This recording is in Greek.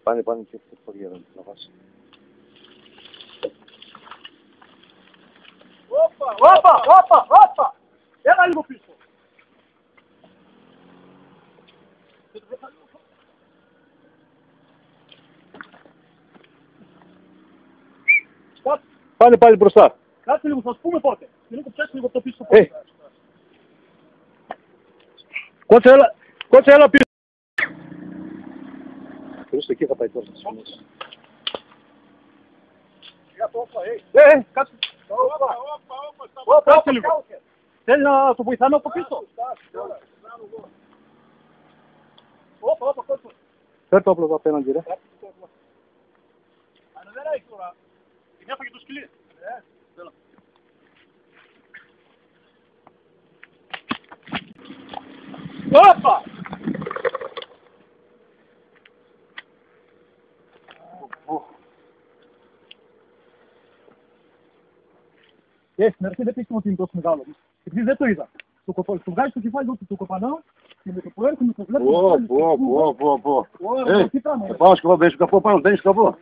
Πάνε και αυτή τη φοριά να βάσει. Όπα! Έλα λίγο πίσω. Πάνε πάλι μπροστά. Κάτσε λίγο, θα σου πούμε πότε. Και λίγο ψάξει λίγο από το πίσω. Κότσε, έλα πίσω. Κρίστε, εκεί θα πάει τώρα. Κάτσε. Κάτσε λίγο. Θέλει να το βοηθάμε από πίσω. Όπα, κάτσε. Φέρ' το όπλο εδώ απέναντι, ρε. Αν δεν έχει τώρα. Την έφαγε το σκυλί. Όπα! Στην αρχή δεν πίστευα ότι είναι τόσο μεγάλο. Επειδή δεν το είδα. Το βγάζει στο κεφάλι του, το κοπανάω και με το που έρχομαι το βλέπω. Πάω σκοπό, μπαίνεις σκοπό πάνω, μπαίνεις σκοπό.